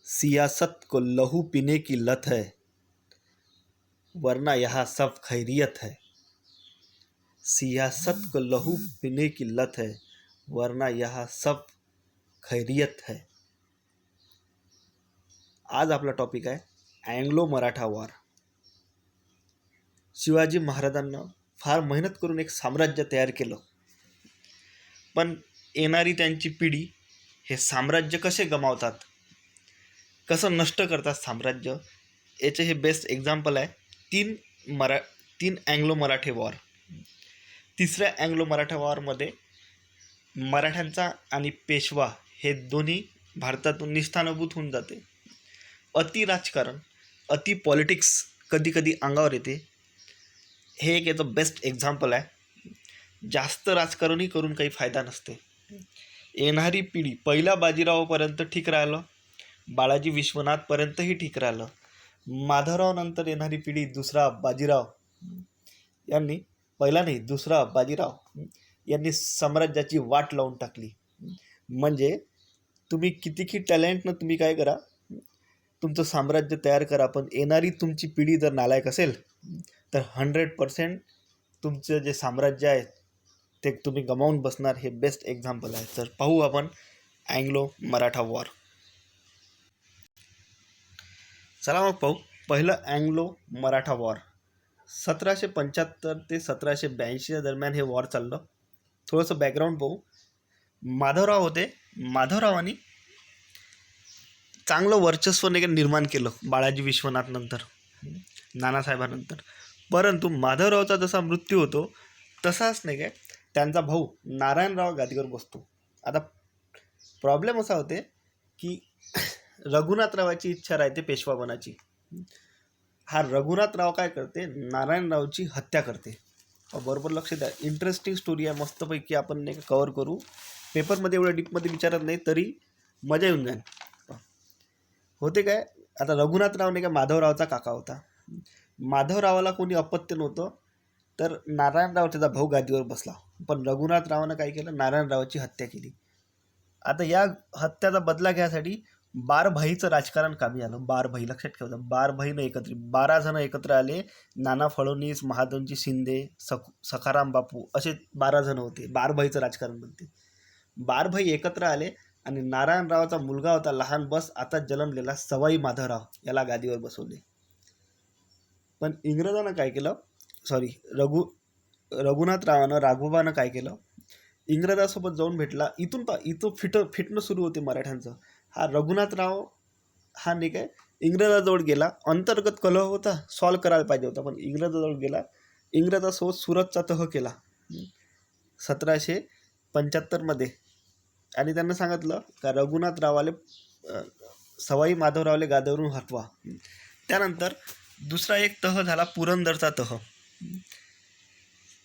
सियासत को लहू पीने की लत है, वरना यहाँ सब खैरियत है। सियासत को लहू पीने की लत है, वरना यहाँ सब खैरियत है। आज आपला टॉपिक आहे अँग्लो मराठा वॉर. शिवाजी महाराजांना फार मेहनत करून एक साम्राज्य तयार केलं, पण येणारी त्यांची पिढी हे साम्राज्य कसे गमावतात, कसं नष्ट करतात साम्राज्य, याचे हे बेस्ट एक्झाम्पल आहे तीन अँग्लो मराठे वॉर. तिसऱ्या अँग्लो मराठा वॉरमध्ये मराठ्यांचा आणि पेशवा हे दोन्ही भारतातून निस्थानभूत होऊन जाते. अति राजकारण, अति पॉलिटिक्स कधी कधी अंगावर येते. हे एक याचं बेस्ट एक्झाम्पल आहे. जास्त राजकारणही करून काही फायदा नसते. येणारी पिढी पहिल्या बाजीरावपर्यंत ठीक राहिलं, बाळाजी विश्वनाथपर्यंतही ठीक राहिलं. माधवराव नंतर येणारी पिढी दुसरा बाजीराव यांनी, पहिला नाही दुसरा बाजीराव यांनी साम्राज्याची वाट लावून टाकली. म्हणजे तुम्ही कितीही टॅलेंटनं तुम्ही काय करा, तुमचं साम्राज्य तयार करा, पण येणारी तुमची पिढी जर नालायक असेल तर 100% तुमचं जे साम्राज्य आहे ते तुम्ही गमावून बसणार. हे बेस्ट एक्झाम्पल आहे. तर पाहू आपण अँग्लो मराठा वॉर. चला मग पाहू. पहिलं अँग्लो मराठा वॉर 1775 ते 1782 दरम्यान हे वॉर चाललं. थोडंसं बॅकग्राऊंड पाहू. माधवराव होते. माधवरावांनी चांगलं वर्चस्व निर्माण केलं बाळाजी विश्वनाथ नंतर, नानासाहेबांनंतर. परंतु माधवरावचा जसा मृत्यू होतो तसाच त्यांचा भाऊ नारायणराव गादीवर बसतो. आता प्रॉब्लेम असा होते की रघुनाथरावाची इच्छा राहते पेशवा बनायची. हा रघुनाथराव काय करते, नारायणरावची हत्या करते. बरोबर लक्ष द्या. इंटरेस्टिंग स्टोरी आहे, मस्तपैकी आपण कवर करू. पेपरमध्ये एवढं डीपमध्ये विचारत नाही तरी मजा येऊन जाईल. होते काय, आता रघुनाथराव माधवरावचा काका होता. माधवरावाला कोणी अपत्य नव्हतं, तर नारायणराव त्याचा भाऊ गादीवर बसला. पण रघुनाथरावानं काय केलं, नारायणरावाची हत्या केली. आता या हत्याचा बदला घ्यायसाठी बारभाईचं राजकारण कामी आलं. बारभाई लक्षात ठेवायचं, बारभाईनं एकत्रित 12 जण एकत्र आले. नाना फडणवीस, महादजी शिंदे, सखाराम बापू असे 12 जण होते. बारभाईचं राजकारण बनते. बारभाई एकत्र आले आणि नारायणरावाचा मुलगा होता लहान बस आता जन्मलेला सवाई माधवराव याला गादीवर बसवले. पण इंग्रजानं काय केलं, रघुनाथरावानं, राघोबानं काय केलं, इंग्रजासोबत जाऊन भेटला. इथून फिटणं सुरू होते मराठ्यांचं. हा रघुनाथराव हा इंग्रजाजवळ गेला. अंतर्गत कलह होता, सॉल्व करायला पाहिजे होता, पण इंग्रजाजवळ गेला. इंग्रजासोबत सुरतचा तह केला 1775 आणि त्यांना सांगितलं का रघुनाथरावाले सवाई माधवरावले गादीवरून हटवा. त्यानंतर दुसरा एक तह झाला पुरंदरचा तह.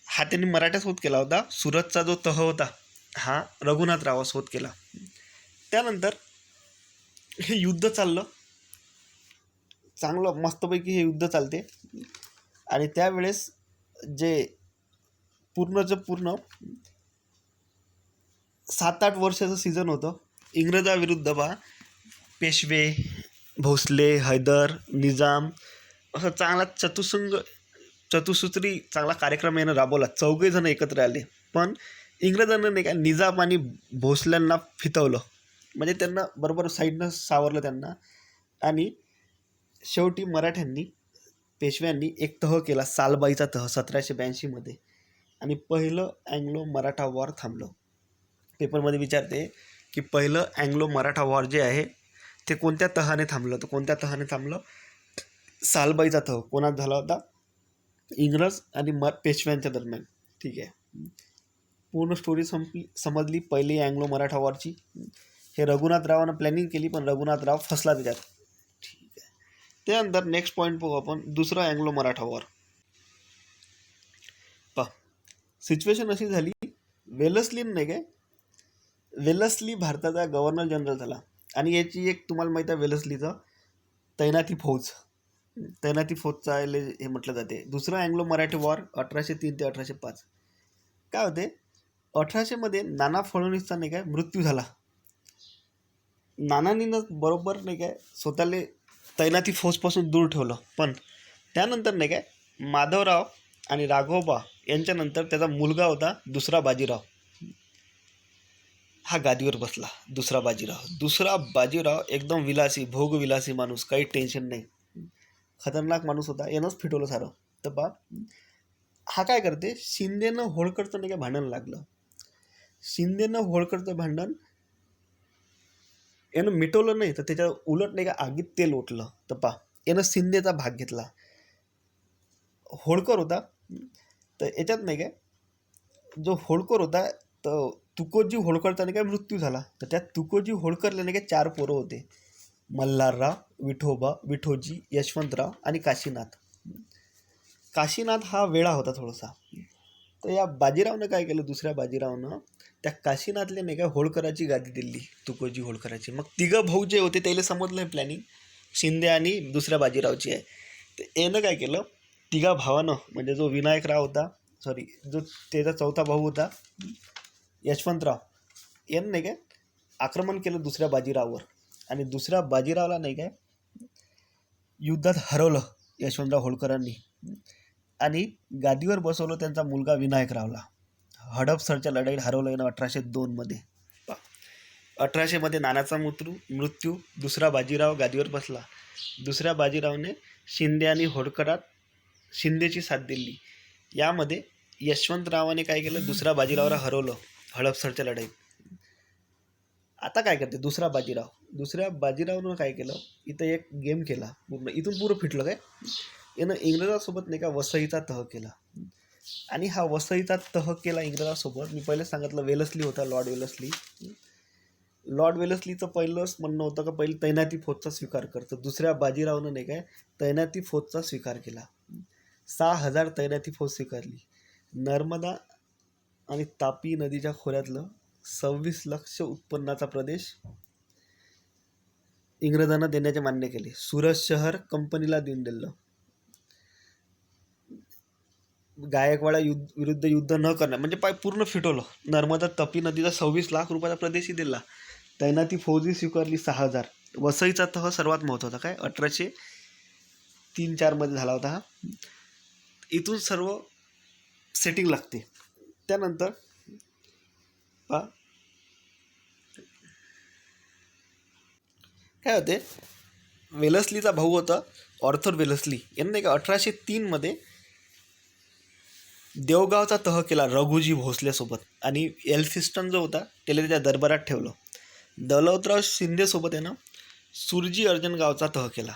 हा त्यांनी मराठ्यासोबत केला होता. सुरतचा जो तह होता हा रघुनाथरावासोबत केला. त्यानंतर हे युद्ध चाललं चांगलं, मस्तपैकी हे युद्ध चालते. आणि त्यावेळेस जे पूर्ण 7-8 वर्षाचं सीझन होतं. इंग्रजाविरुद्ध पेशवे, भोसले, हैदर, निजाम असं चांगला चतुसूत्री चांगला कार्यक्रम यानं राबवला. 4 जण एकत्र आले. पण इंग्रजांना निजाम आणि भोसल्यांना फितवलं, म्हणजे त्यांना बरोबर साईडनं सावरलं त्यांना. आणि शेवटी मराठ्यांनी, पेशव्यांनी एक तह केला, सालबाईचा तह 1782 आणि पहिलं अँग्लो मराठा वॉर थांबलं. पेपरमध्ये विचारते की पहिलं अँग्लो मराठा वॉर जे आहे ते कोणत्या तहाने थांबलं, तर कोणत्या तहाने थांबलं, सालबाईचा तह. कोणात झाला होता, इंग्रज आणि पेशव्यांच्या दरम्यान. ठीक आहे, पूर्ण स्टोरी समजली पहिली अँग्लो मराठा वॉरची. हे रघुनाथरावानं प्लॅनिंग केली, पण रघुनाथराव फसला त्याच्यात. ठीक आहे. त्यानंतर नेक्स्ट पॉईंट पाहू आपण, दुसरा अँग्लो मराठा वॉर. सिच्युएशन अशी झाली, वेलस्ली भारताचा गव्हर्नर जनरल झाला. आणि याची एक तुम्हाला माहीत आहे, वेलस्लीचं तैनाती फौजचा हे म्हटलं जाते. दुसरा अँग्लो मराठी वॉर 1803 ते 1805. काय होते, 1800 नाना फडणवीसचा मृत्यू झाला. नानांनीनं बरोबर नाही काय स्वतःला तैनाती फौजपासून दूर ठेवलं. पण त्यानंतर नाही काय माधवराव आणि राघोबा यांच्यानंतर त्याचा मुलगा होता दुसरा बाजीराव, हा गादीवर बसला. दुसरा बाजीराव एकदम विलासी भोगविलासी माणूस, काही टेन्शन नाही, खतरनाक माणूस होता. यानंच फिटवलं सारं. तर बा हा काय करते, शिंदेनं होळकरचं नाही काय भांडण लागलं. शिंदेनं होळकरचं भांडण यानं मिटवलं नाही, तर त्याच्या उलट नाही का आगीत तेल ओतलं. तर पा यानं शिंदेचा भाग घेतला. होळकर होता, तर याच्यात नाही काय जो होळकर होता, तर तुकोजी होळकरचा नाही काय मृत्यू झाला. तर त्या तुकोजी होळकरला नाही काय 4 पोरं होते, मल्हारराव, विठोबा, विठोजी, यशवंतराव आणि काशीनाथ. काशीनाथ हा वेळा होता थोडासा. तर या बाजीरावनं काय केलं, दुसऱ्या बाजीरावनं त्या काशीनाथले नाही का होळकराची गादी दिली, तुकोजी होळकराची. मग तिघं भाऊ जे होते त्याला समजलं प्लॅनिंग शिंदे आणि दुसऱ्या बाजीरावची आहे. तर यानं काय केलं, तिघा भावानं म्हणजे जो विनायकराव होता, सॉरी जो त्याचा चौथा भाऊ होता यशवंतराव, यानं नाही काय आक्रमण केलं दुसऱ्या बाजीराववर. आणि दुसऱ्या बाजीरावला नाही काय युद्धात हरवलं यशवंतराव होळकरांनी. आणि गादीवर बसवलं त्यांचा मुलगा विनायकरावला. हडपसरच्या लढाईत हरवलं यानं 1802 मध्ये. 1800 मध्ये नानाचा मृत्यू, दुसरा बाजीराव गादीवर बसला. दुसऱ्या बाजीरावने शिंदे आणि होळकरात शिंदेची साथ दिली. यामध्ये यशवंतरावाने काय केलं, दुसऱ्या बाजीरावला हरवलं हडपसरच्या लढाईत. आता काय करते दुसऱ्या बाजीरावनं काय केलं, इथं एक गेम केला पूर्ण, इथून पुरं फिटलं काय. यानं इंग्रजासोबत नाही का वसईचा तह केला. आणि हा वसईचा तह केला इंग्रजासोबत. मी पहिले सांगितलं वेलस्ली होता, लॉर्ड वेलस्ली. लॉर्ड वेलस्लीचं पहिलंच म्हणणं होतं का पहिले तैनाती फौजचा स्वीकार करतं. दुसऱ्या बाजीरावनं नाही काय तैनाती फौजचा स्वीकार केला. 6,000 तैनाती फौज स्वीकारली. नर्मदा आणि तापी नदीच्या खोऱ्यातलं 26 लक्ष उत्पन्नाचा प्रदेश इंग्रजांना देण्याचे मान्य केले. सुरत शहर कंपनीला देऊन दिलं. गायकवाडा विरुद्ध युद्ध न करणार म्हणजे पूर्ण फिटवलं. नर्मदा तापी नदीचा 26 लाख रुपयाचा प्रदेशही दिला. तैनाती फौजी स्वीकारली 6,000. वसईचा तह सर्वात महत्त्वाचा काय 1803-4 मध्ये झाला होता हा. इथून सर्व सेटिंग लागते. त्यानंतर काय होते, वेलस्लीचा भाऊ होता ऑर्थर वेलस्ली. यांनी नाही का 1803 मध्ये देवगावचा तह केला रघुजी भोसलेसोबत. आणि एल्फिस्टन जो होता त्याला त्याच्या दरबारात ठेवलं. दौलतराव शिंदेसोबत यानं सुरजी अंजनगावचा तह केला.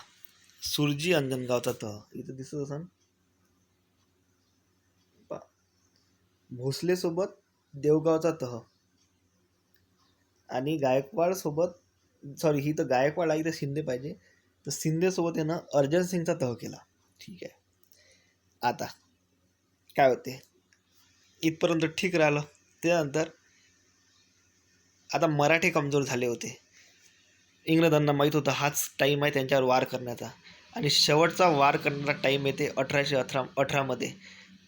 सुरजी अंजनगावचा तह इथं दिसत असा. भोसलेसोबत देवगावचा तह. आणि गायकवाड सोबत, सॉरी ही तर गायकवाड आहे, तर शिंदे पाहिजे, तर शिंदेसोबत यानं अर्जन सिंगचा तह केला. ठीक आहे. आता काय होते, इथपर्यंत ठीक राहिलं. त्यानंतर आता मराठे कमजोर झाले होते. इंग्रजांना माहीत होतं हाच टाईम आहे त्यांच्यावर वार करण्याचा. आणि शेवटचा वार करण्याचा टाईम येते 1818 मध्ये.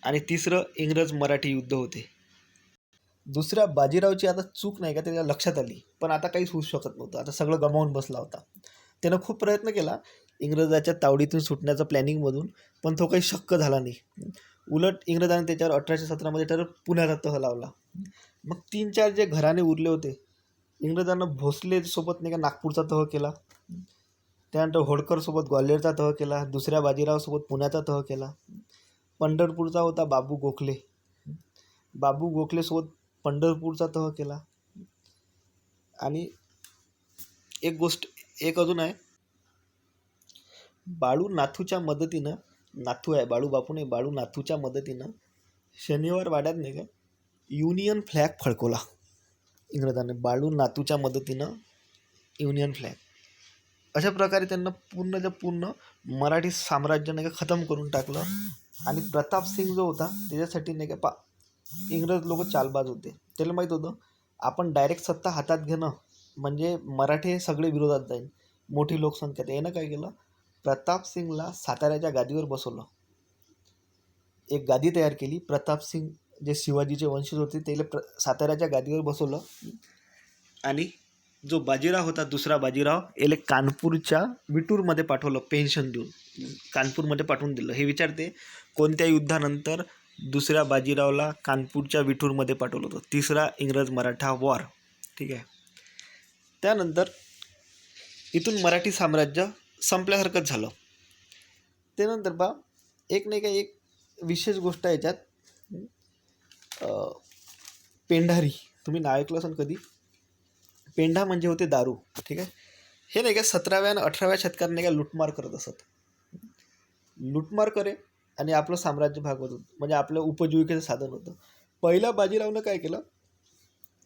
आणि तिसरं इंग्रज मराठी युद्ध होते. दुसऱ्या बाजीरावची आता चूक नाही का त्याच्या लक्षात आली, पण आता काहीच होऊ शकत नव्हतं. आता सगळं गमावून बसला होता. त्यानं खूप प्रयत्न केला इंग्रजाच्या तावडीतून सुटण्याचा प्लॅनिंगमधून, पण तो काही शक्य झाला नाही. उलट इंग्रजांनी त्याच्यावर 1817 मध्ये तर पुण्याचा तह लावला. मग 3-4 जे घराणे उरले होते, इंग्रजांना भोसलेसोबत नाही का नागपूरचा तह केला. त्यानंतर होळकरसोबत ग्वाल्हेरचा तह केला. दुसऱ्या बाजीरावसोबत पुण्याचा तह केला. पंढरपूरचा होता बाबू गोखले. बाबू गोखलेसोबत पंढरपूरचा तह केला. आणि एक गोष्ट एक अजून आहे, बाळू नाथूच्या मदतीनं, नाथू आहे बाळू बापू नाही, बाळू नाथूच्या मदतीनं शनिवार वाड्यात नाही का युनियन फ्लॅग फडकवला इंग्रजांनी. बाळू नाथूच्या मदतीनं युनियन फ्लॅग. अशा प्रकारे त्यांना पूर्ण मराठी साम्राज्य नाही का खतम करून टाकलं. आणि प्रताप सिंग जो होता त्याच्यासाठी नाही का इंग्रज लोक चालबाज होते. त्याला माहीत होतं आपण डायरेक्ट सत्ता हातात घेणं म्हणजे मराठे सगळे विरोधात जाईल, मोठी लोकसंख्या. यानं काय केलं, प्रताप सिंगला साताऱ्याच्या गादीवर बसवलं. एक गादी तयार केली. प्रताप सिंग जे शिवाजीचे वंशज होते त्याला साताऱ्याच्या गादीवर बसवलं. आणि जो बाजीराव होता, दुसरा बाजीराव, याला कानपूरच्या विटूरमध्ये पाठवलं पेन्शन देऊन, कानपूरमध्ये पाठवून दिलं. हे विचारते कोणत्या युद्धानंतर दुसऱ्या बाजीरावला कानपूरच्या विठूरमध्ये पाठवलं होतं? तिसरा इंग्रज मराठा वॉर. ठीक आहे. त्यानंतर इथून मराठी साम्राज्य संपल्यासारखंच झालं. त्यानंतर बा एक नाही का एक विशेष गोष्ट आहे याच्यात, पेंढारी. तुम्ही नाव ऐकलं असेल कधी? पेंढा म्हणजे होते दारू. ठीक आहे. हे नाही का 17व्या आणि 18व्या शतकात नाही का लुटमार करत असत. लुटमार करे आणि आपलं साम्राज्य भागवत होतं, म्हणजे आपलं उपजीविकेचं साधन होतं. पहिल्या बाजीरावनं काय केलं,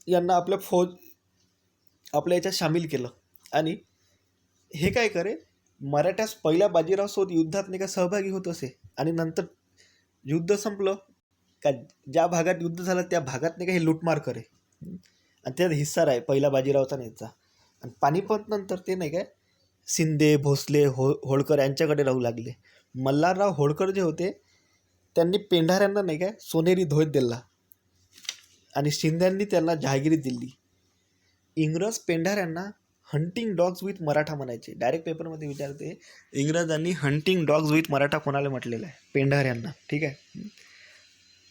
यांना आपल्या याच्यात सामील केलं आणि हे काय करे, मराठ्यास पहिल्या बाजीरावसोबत युद्धात नाही का सहभागी होत असे. आणि नंतर युद्ध संपलं का ज्या भागात युद्ध झालं त्या भागात नाही का हे लुटमार करे आणि त्यात हिस्सा आहे पहिला बाजीरावचा नेचा. आणि पानिपत नंतर ते नाही काय शिंदे, भोसले, होळकर यांच्याकडे राहू लागले. मल्हारराव होळकर जे होते त्यांनी पेंढाऱ्यांना नाही काय सोनेरी ध्वज दिला आणि शिंद्यांनी त्यांना जहागिरी दिली. इंग्रज पेंढाऱ्यांना हंटिंग डॉग्स विथ मराठा म्हणायचे. डायरेक्ट पेपरमध्ये विचारते, इंग्रजांनी हंटिंग डॉग्स विथ मराठा कोणाला म्हटलेलं आहे? पेंढाऱ्यांना. ठीक आहे.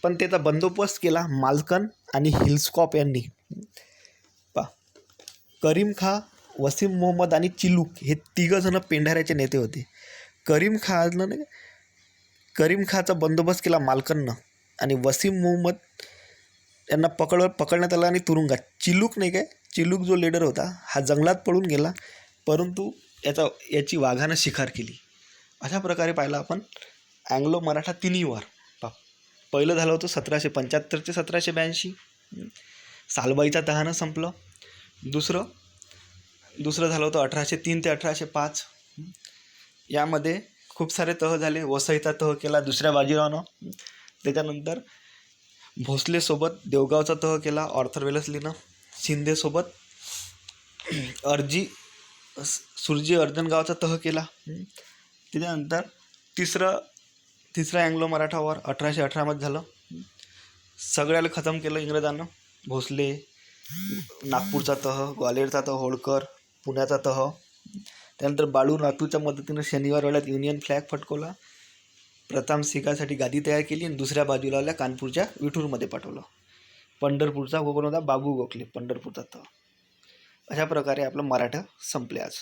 पण त्याचा बंदोबस्त केला मालकन आणि हिल्सकॉप यांनी. करीम खां, वसीम मोहम्मद आणि चिलूक हे तिघंजणं पेंढाऱ्याचे नेते होते. करीम खाँचा बंदोबस्त केला मालकननं आणि वसीम मोहम्मद यांना पकडण्यात आला आणि तुरुंगात. चिलूक जो लीडर होता हा जंगलात पळून गेला, परंतु याची वाघानं शिकार केली. अशा प्रकारे पाहिलं आपण अँग्लो मराठा तिन्ही वार. पहिलं झालं होतं 1775 ते 1782, सालबाईचा तहानं संपलं. दुसरं झालं होतं 1803 ते 1805. यामध्ये खूप सारे तह झाले. वसईचा तह केला दुसऱ्या बाजीरावनं. त्याच्यानंतर भोसलेसोबत देवगावचा तह केला ऑर्थर वेलस्लीनं. शिंदेसोबत सुरजी अर्जनगावचा तह केला. त्याच्यानंतर तिसरा अँग्लो मराठा वॉर 1818 झालं. सगळ्याला खतम केलं इंग्रजांना. भोसले, नागपूरचा तह, ग्वाल्हेरचा तह, होळकर, पुण्याचा तह. त्यानंतर बाळू नातूच्या मदतीनं शनिवार वेळात युनियन फ्लॅग फडकवला. प्रथम सिंगासाठी गादी तयार केली आणि दुसऱ्या बाजूला कानपूरच्या विठूरमध्ये पाठवलं. पंढरपूरचा कोण होता? बाबू गोखले, पंढरपूरचा तह. अशा प्रकारे आपलं मराठा संपले आज.